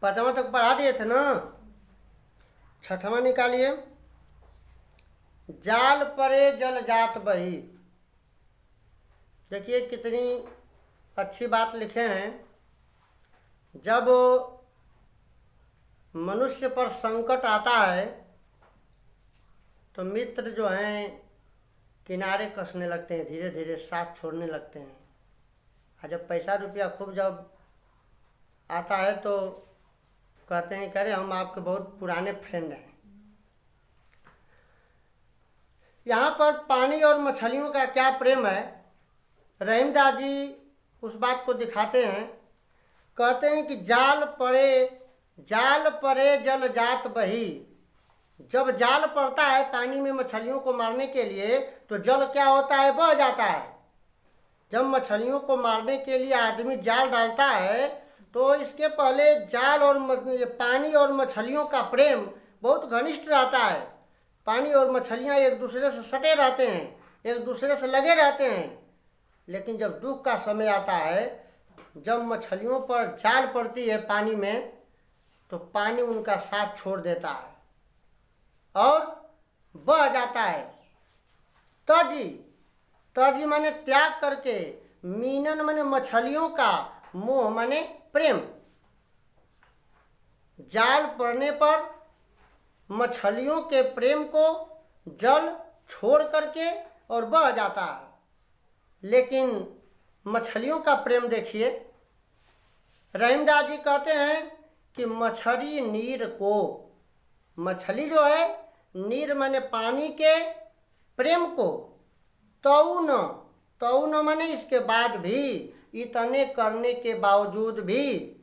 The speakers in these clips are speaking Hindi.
पांचवा तक पढ़ा दिए थे ना। छठवां निकालिए। जाल परे जल जात बही। देखिए कितनी अच्छी बात लिखे हैं। जब मनुष्य पर संकट आता है तो मित्र जो हैं किनारे कसने लगते हैं, धीरे धीरे साथ छोड़ने लगते हैं। और जब पैसा रुपया खूब जब आता है तो कहते हैं कि अरे हम आपके बहुत पुराने फ्रेंड हैं। यहाँ पर पानी और मछलियों का क्या प्रेम है, रहीमदास जी उस बात को दिखाते हैं। कहते हैं कि जाल परे जल जात बही। जब जाल पड़ता है पानी में मछलियों को मारने के लिए तो जल क्या होता है, बह जाता है। जब मछलियों को मारने के लिए आदमी जाल डालता है तो इसके पहले जाल और पानी और मछलियों का प्रेम बहुत घनिष्ठ रहता है। पानी और मछलियाँ एक दूसरे से सटे रहते हैं, एक दूसरे से लगे रहते हैं। लेकिन जब दुख का समय आता है, जब मछलियों पर जाल पड़ती है पानी में, तो पानी उनका साथ छोड़ देता है और बह जाता है। तजी माने त्याग करके, मीनन माने मछलियों का, मोह माने प्रेम। जाल पड़ने पर मछलियों के प्रेम को जल छोड़ करके और बह जाता है। लेकिन मछलियों का प्रेम देखिए, रहीमदास जी कहते हैं कि मछली नीर को, मछली जो है नीर माने पानी के प्रेम को, तऊ न माने इसके बाद भी, इतने करने के बावजूद भी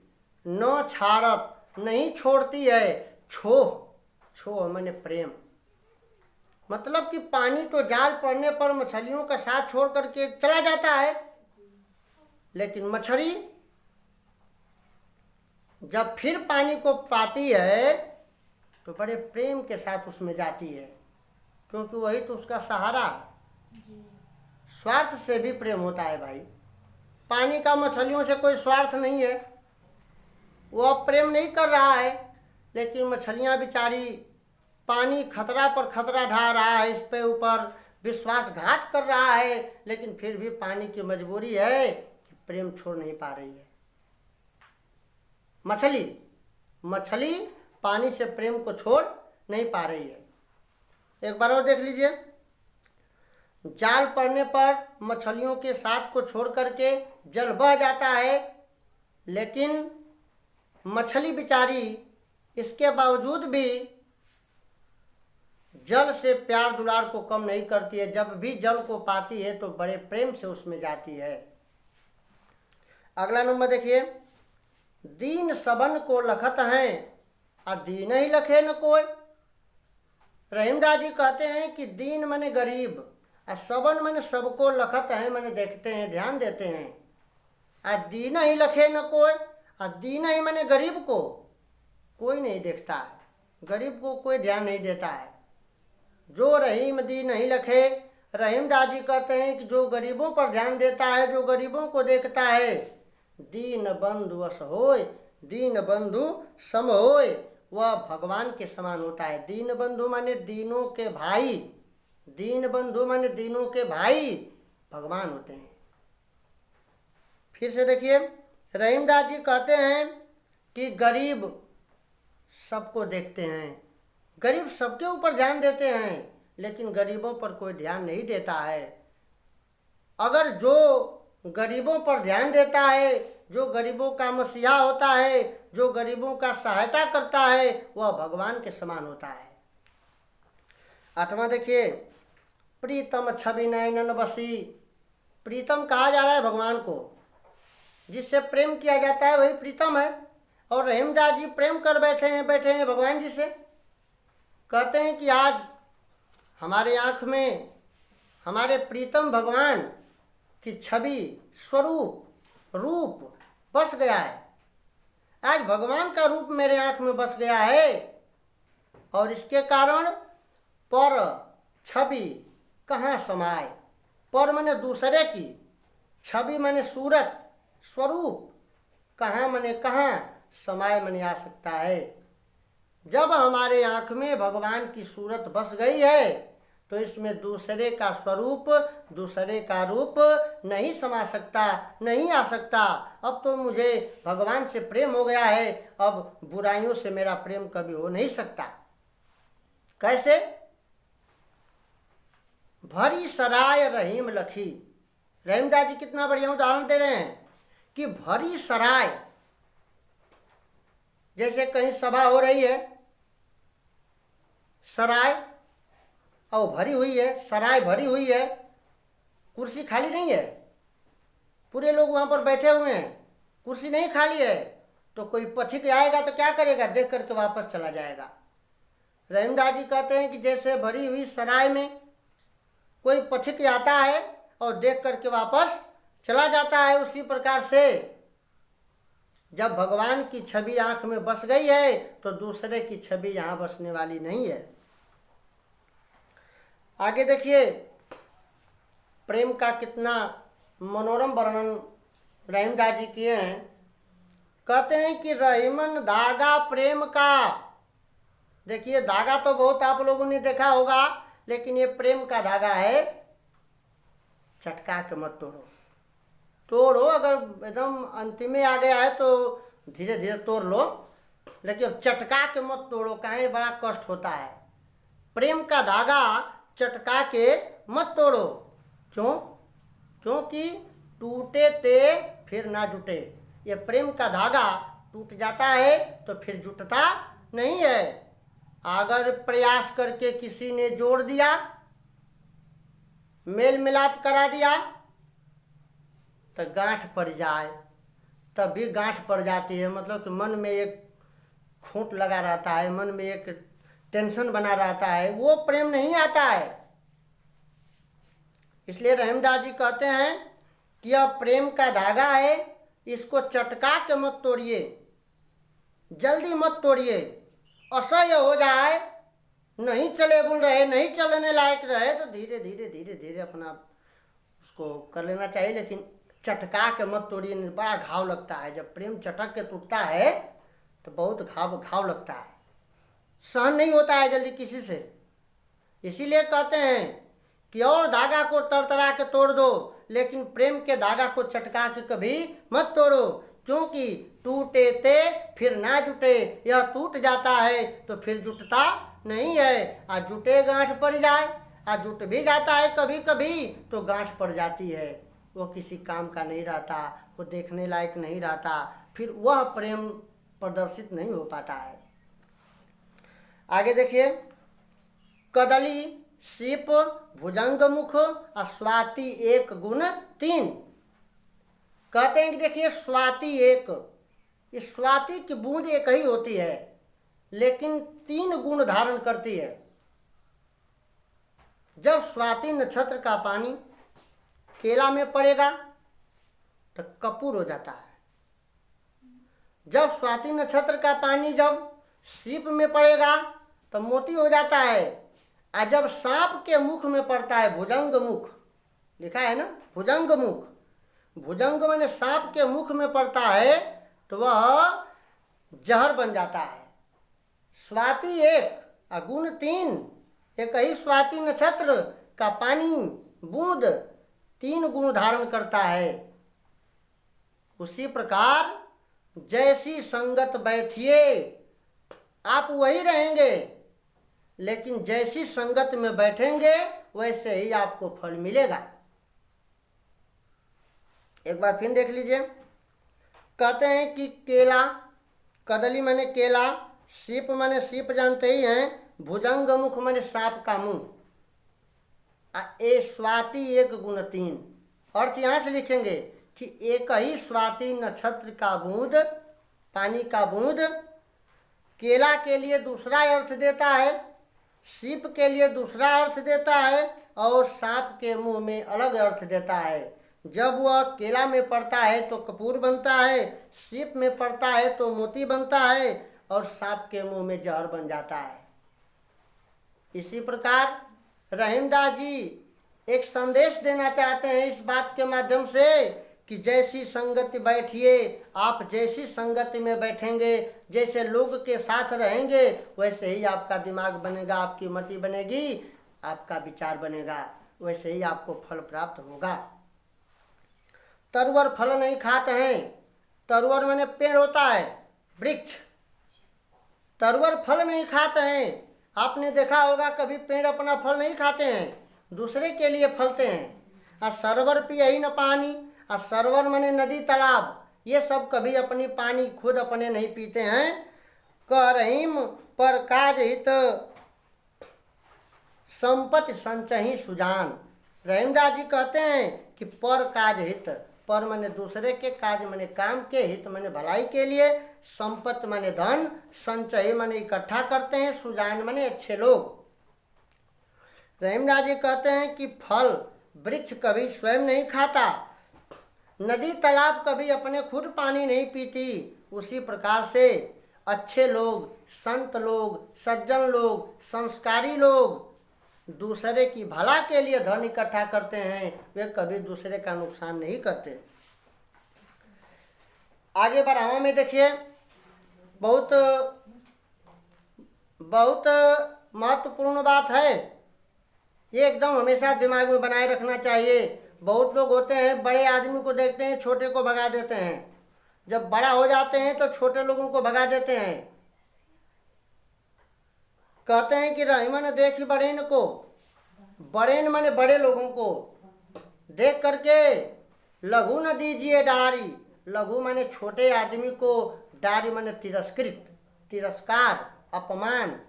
न छाड़त, नहीं छोड़ती है, छोह माने प्रेम। मतलब कि पानी तो जाल पड़ने पर मछलियों का साथ छोड़ करके चला जाता है, लेकिन मछली जब फिर पानी को पाती है तो बड़े प्रेम के साथ उसमें जाती है, क्योंकि वही तो उसका सहारा है। स्वार्थ से भी प्रेम होता है भाई। पानी का मछलियों से कोई स्वार्थ नहीं है, वो अब प्रेम नहीं कर रहा है, लेकिन मछलियां बेचारी पानी खतरा पर खतरा ढा रहा है, इस पे ऊपर विश्वासघात कर रहा है, लेकिन फिर भी पानी की मजबूरी है कि प्रेम छोड़ नहीं पा रही है। मछली पानी से प्रेम को छोड़ नहीं पा रही है। एक बार और देख लीजिए। जाल पड़ने पर मछलियों के साथ को छोड़ करके जल बह जाता है, लेकिन मछली बेचारी इसके बावजूद भी जल से प्यार दुलार को कम नहीं करती है। जब भी जल को पाती है तो बड़े प्रेम से उसमें जाती है। अगला नंबर देखिए। दीन सबन को लखत हैं और दीन ही लखे न कोई। रहीमदास जी कहते हैं कि दीन माने गरीब और सबन माने सबको लखत हैं, माने देखते हैं, ध्यान देते हैं। और दीन ही लखे न कोई, और दीन ही माने गरीब को कोई नहीं देखता है, गरीब को कोई ध्यान नहीं देता है। जो रहीम दीन नहीं लखे, रहीमदास जी कहते हैं कि जो गरीबों पर ध्यान देता है, जो गरीबों को देखता है, दीन बंधु अस होय, दीन बंधु सम होय, वह भगवान के समान होता है। दीन बंधु माने दीनों के भाई, दीन बंधु माने दीनों के भाई भगवान होते हैं। फिर से देखिए, रहीमदास जी कहते हैं कि गरीब सबको देखते हैं, गरीब सबके ऊपर ध्यान देते हैं, लेकिन गरीबों पर कोई ध्यान नहीं देता है। अगर जो गरीबों पर ध्यान देता है, जो गरीबों का मसीहा होता है, जो गरीबों का सहायता करता है, वह भगवान के समान होता है। आठवां देखिए। प्रीतम छवि नयनन बसी। प्रीतम कहा जा रहा है भगवान को, जिससे प्रेम किया जाता है वही प्रीतम है। और रहीमदास जी प्रेम कर बैठे हैं भगवान जी से। कहते हैं कि आज हमारे आँख में हमारे प्रीतम भगवान की छवि, स्वरूप, रूप बस गया है। आज भगवान का रूप मेरे आँख में बस गया है, और इसके कारण पर छवि कहाँ समाए। पर माने दूसरे की, छवि माने सूरत, स्वरूप, कहाँ माने कहाँ समाये मन आ सकता है। जब हमारे आँख में भगवान की सूरत बस गई है तो इसमें दूसरे का स्वरूप, दूसरे का रूप नहीं समा सकता, नहीं आ सकता। अब तो मुझे भगवान से प्रेम हो गया है, अब बुराइयों से मेरा प्रेम कभी हो नहीं सकता। कैसे? भरी सराय रहीम लखी। रहीमदास जी कितना बढ़िया उदाहरण दे रहे हैं कि भरी सराय, जैसे कहीं सभा हो रही है, सराय और भरी हुई है, सराय भरी हुई है, कुर्सी खाली नहीं है, पूरे लोग वहाँ पर बैठे हुए हैं, कुर्सी नहीं खाली है, तो कोई पथिक आएगा तो क्या करेगा? देख करके वापस चला जाएगा। रहीमदास जी कहते हैं कि जैसे भरी हुई सराय में कोई पथिक आता है और देख करके वापस चला जाता है, उसी प्रकार से जब भगवान की छवि आँख में बस गई है तो दूसरे की छवि यहाँ बसने वाली नहीं है। आगे देखिए, प्रेम का कितना मनोरम वर्णन रहीमदास जी किए हैं। कहते हैं कि रहीमन धागा प्रेम का। देखिए, धागा तो बहुत आप लोगों ने देखा होगा, लेकिन ये प्रेम का धागा है। चटका के मत तोड़ो, तोड़ो, अगर एकदम अंतिम में आ गया है तो धीरे धीरे तोड़ लो, लेकिन चटका के मत तोड़ो, काहे बड़ा कष्ट होता है। प्रेम का धागा चटका के मत तोड़ो। क्यों? क्योंकि टूटे ते फिर ना जुटे। ये प्रेम का धागा टूट जाता है तो फिर जुटता नहीं है। अगर प्रयास करके किसी ने जोड़ दिया, मेल मिलाप करा दिया, तो गांठ पड़ जाए, तब भी गांठ पड़ जाती है। मतलब कि मन में एक खूंट लगा रहता है, मन में एक टेंशन बना रहता है, वो प्रेम नहीं आता है। इसलिए रहीमदास जी कहते हैं कि यह प्रेम का धागा है, इसको चटका के मत तोड़िए, जल्दी मत तोड़िए। असह्य हो जाए, नहीं चले बुल रहे, नहीं चलने लायक रहे, तो धीरे धीरे धीरे धीरे अपना उसको कर लेना चाहिए, लेकिन चटका के मत तोड़िए, बड़ा घाव लगता है। जब प्रेम चटक के टूटता है तो बहुत घाव लगता है, सहन नहीं होता है जल्दी किसी से। इसीलिए कहते हैं कि और धागा को तरतरा के तोड़ दो, लेकिन प्रेम के धागा को चटका के कभी मत तोड़ो, क्योंकि टूटे ते फिर ना जुटे। यह टूट जाता है तो फिर जुटता नहीं है। आज जुटे गांठ पड़ जाए, आज जुट भी जाता है कभी कभी, तो गांठ पड़ जाती है, वो किसी काम का नहीं रहता, वो देखने लायक नहीं रहता, फिर वह प्रेम प्रदर्शित नहीं हो पाता है। आगे देखिए, कदली सीप भुजंग मुख स्वाति एक गुण तीन। कहते हैं कि देखिए, स्वाति एक, इस स्वाति की बूंद एक ही होती है, लेकिन तीन गुण धारण करती है। जब स्वाति नक्षत्र का पानी केला में पड़ेगा तो कपूर हो जाता है। जब स्वाति नक्षत्र का पानी जब सीप में पड़ेगा तो मोती हो जाता है। और जब सांप के मुख में पड़ता है, भुजंग मुख लिखा है ना, भुजंग मुख, भुजंग माने सांप के मुख में पड़ता है तो वह जहर बन जाता है। स्वाति एक और गुण तीन, एक ही स्वाति नक्षत्र का पानी बूंद तीन गुण धारण करता है। उसी प्रकार जैसी संगत बैठिए, आप वही रहेंगे, लेकिन जैसी संगत में बैठेंगे वैसे ही आपको फल मिलेगा। एक बार फिर देख लीजिए, कहते हैं कि केला, कदली माने केला, सीप माने सीप जानते ही हैं, भुजंग मुख माने सांप का मुंह, ए स्वाति एक गुण तीन। अर्थ यहाँ से लिखेंगे कि एक ही स्वाति नक्षत्र का बूंद, पानी का बूंद केला के लिए दूसरा अर्थ देता है, सीप के लिए दूसरा अर्थ देता है, और सांप के मुंह में अलग अर्थ देता है। जब वह केला में पड़ता है तो कपूर बनता है, सीप में पड़ता है तो मोती बनता है, और सांप के मुंह में जहर बन जाता है। इसी प्रकार रहीमदास जी एक संदेश देना चाहते हैं इस बात के माध्यम से कि जैसी संगति बैठिए, आप जैसी संगति में बैठेंगे, जैसे लोग के साथ रहेंगे, वैसे ही आपका दिमाग बनेगा, आपकी मति बनेगी, आपका विचार बनेगा, वैसे ही आपको फल प्राप्त होगा। तरुवर फल नहीं खाते हैं। तरुवर माने पेड़ होता है, वृक्ष। तरुवर फल नहीं खाते हैं। आपने देखा होगा कभी पेड़ अपना फल नहीं खाते हैं, दूसरे के लिए फलते हैं। और सरोवर पिए ही न पानी, और सरोवर माने नदी तालाब, ये सब कभी अपनी पानी खुद अपने नहीं पीते हैं। कह रहीम पर काज हित संपत्ति संचही सुजान। रहीमदास जी कहते हैं कि पर काज हित, पर माने दूसरे के काज माने काम के, हित माने भलाई के लिए, संपत्ति माने धन, संचय माने इकट्ठा करते हैं, सुजान माने अच्छे लोग। रहीमदास जी कहते हैं कि फल वृक्ष कभी स्वयं नहीं खाता, नदी तालाब कभी अपने खुद पानी नहीं पीती, उसी प्रकार से अच्छे लोग, संत लोग, सज्जन लोग, संस्कारी लोग दूसरे की भला के लिए धन इकट्ठा करते हैं, वे कभी दूसरे का नुकसान नहीं करते। आगे बढ़ावा में देखिए, बहुत बहुत महत्वपूर्ण बात है, ये एकदम हमेशा दिमाग में बनाए रखना चाहिए। बहुत लोग होते हैं, बड़े आदमी को देखते हैं, छोटे को भगा देते हैं, जब बड़ा हो जाते हैं तो छोटे लोगों को भगा देते हैं। कहते हैं कि रहीमन देखी बड़ेन को, बड़ेन माने बड़े लोगों को देख करके लघु न दीजिए डारी। लघु माने छोटे आदमी को, डारी माने तिरस्कृत, तिरस्कार, अपमान।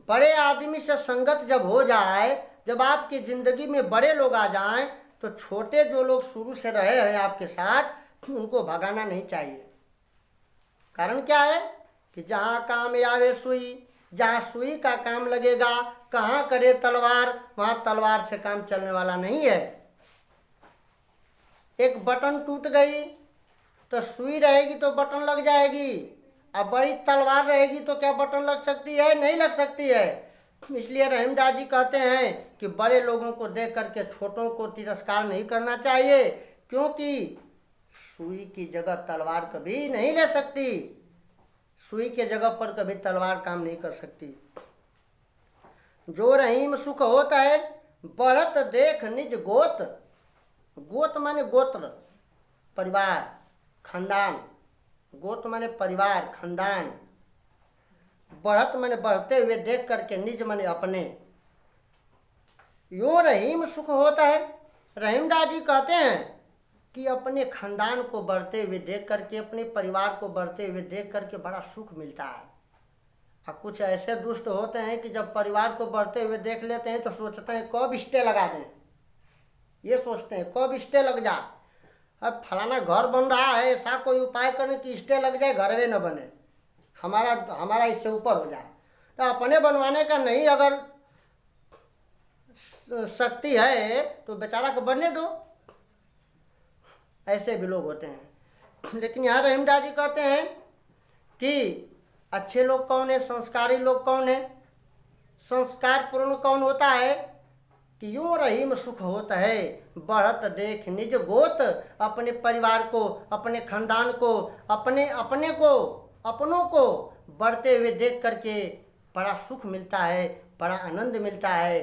बड़े आदमी से संगत जब हो जाए, जब आपकी ज़िंदगी में बड़े लोग आ जाएं, तो छोटे जो लोग शुरू से रहे हैं आपके साथ, उनको भगाना नहीं चाहिए। कारण क्या है कि जहाँ काम आवे सुई, जहाँ सुई का काम लगेगा, कहाँ करे तलवार, वहाँ तलवार से काम चलने वाला नहीं है। एक बटन टूट गई तो सुई रहेगी तो बटन लग जाएगी, अब बड़ी तलवार रहेगी तो क्या बटन लग सकती है? नहीं लग सकती है। इसलिए रहीमदास जी कहते हैं कि बड़े लोगों को देख करके छोटों को तिरस्कार नहीं करना चाहिए, क्योंकि सुई की जगह तलवार कभी नहीं ले सकती, सुई के जगह पर कभी तलवार काम नहीं कर सकती। जो रहीम सुख होता है, बढ़त देख निज गोत। गोत माने गोत्र, परिवार, खानदान। गोत माने परिवार, खानदान। बढ़त माने बढ़ते हुए देख करके, निज माने अपने। यो रहीम सुख होता है। रहीमदास जी कहते हैं कि अपने खानदान को बढ़ते हुए देख करके, अपने परिवार को बढ़ते हुए देख करके बड़ा सुख मिलता है। और कुछ ऐसे दुष्ट होते हैं कि जब परिवार को बढ़ते हुए देख लेते हैं तो सोचते हैं कब स्टे लगा दें, ये सोचते हैं कब स्टे लग जा। अब फलाना घर बन रहा है, ऐसा कोई उपाय करें कि स्टे लग जाए, घर में न बने, हमारा इससे ऊपर हो जाए। तो अपने बनवाने का नहीं अगर शक्ति है तो बेचारा को बनने दो। ऐसे भी लोग होते हैं। लेकिन यहाँ रहीमदास जी कहते हैं कि अच्छे लोग कौन है, संस्कारी लोग कौन है, संस्कार पूर्ण कौन होता है कि यूँ रहीम सुख होता है। बढ़त देख निज गोत, अपने परिवार को, अपने खानदान को, अपनों को बढ़ते हुए देख करके बड़ा सुख मिलता है, बड़ा आनंद मिलता है।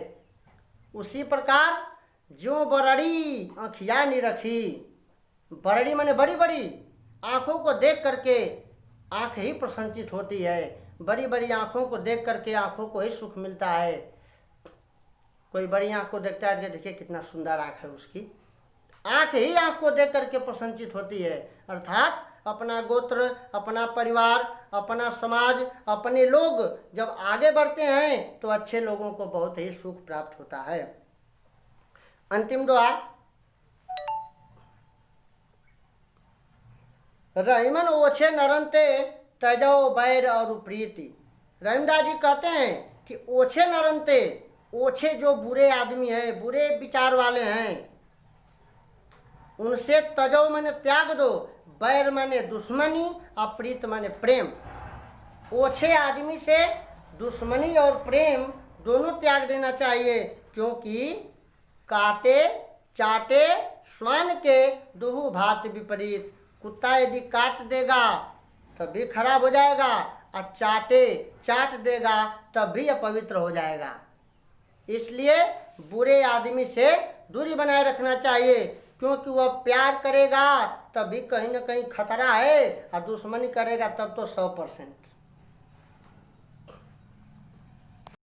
उसी प्रकार जो बरड़ी आँखिया निरखी, बरड़ी माने बड़ी बड़ी आँखों को देख करके आँख ही प्रसन्नचित होती है। बड़ी बड़ी आँखों को देख करके आँखों को ही सुख मिलता है। कोई बड़ी आँख को देखता है कि देखिए कितना सुंदर आँख है उसकी, आँख ही आँख को देख करके प्रसन्नचित होती है। अर्थात अपना गोत्र, अपना परिवार, अपना समाज, अपने लोग जब आगे बढ़ते हैं तो अच्छे लोगों को बहुत ही सुख प्राप्त होता है। अंतिम दुआ। रहीमन ओछे नरंते तजो बैर और प्रीति। रहीमदास जी कहते हैं कि ओछे नरंते, ओछे जो बुरे आदमी हैं, बुरे विचार वाले हैं, उनसे तजो माने त्याग दो, बैर माने दुश्मनी, और प्रीत माने प्रेम। ओछे आदमी से दुश्मनी और प्रेम दोनों त्याग देना चाहिए, क्योंकि कांटे चाटे श्वान के दुहु भांति विपरीत। कुत्ता यदि काट देगा तब भी खराब हो जाएगा और चाट देगा तब भी अपवित्र हो जाएगा। इसलिए बुरे आदमी से दूरी बनाए रखना चाहिए, क्योंकि वह प्यार करेगा तब भी कहीं ना कहीं खतरा है और दुश्मनी करेगा तब तो 100%।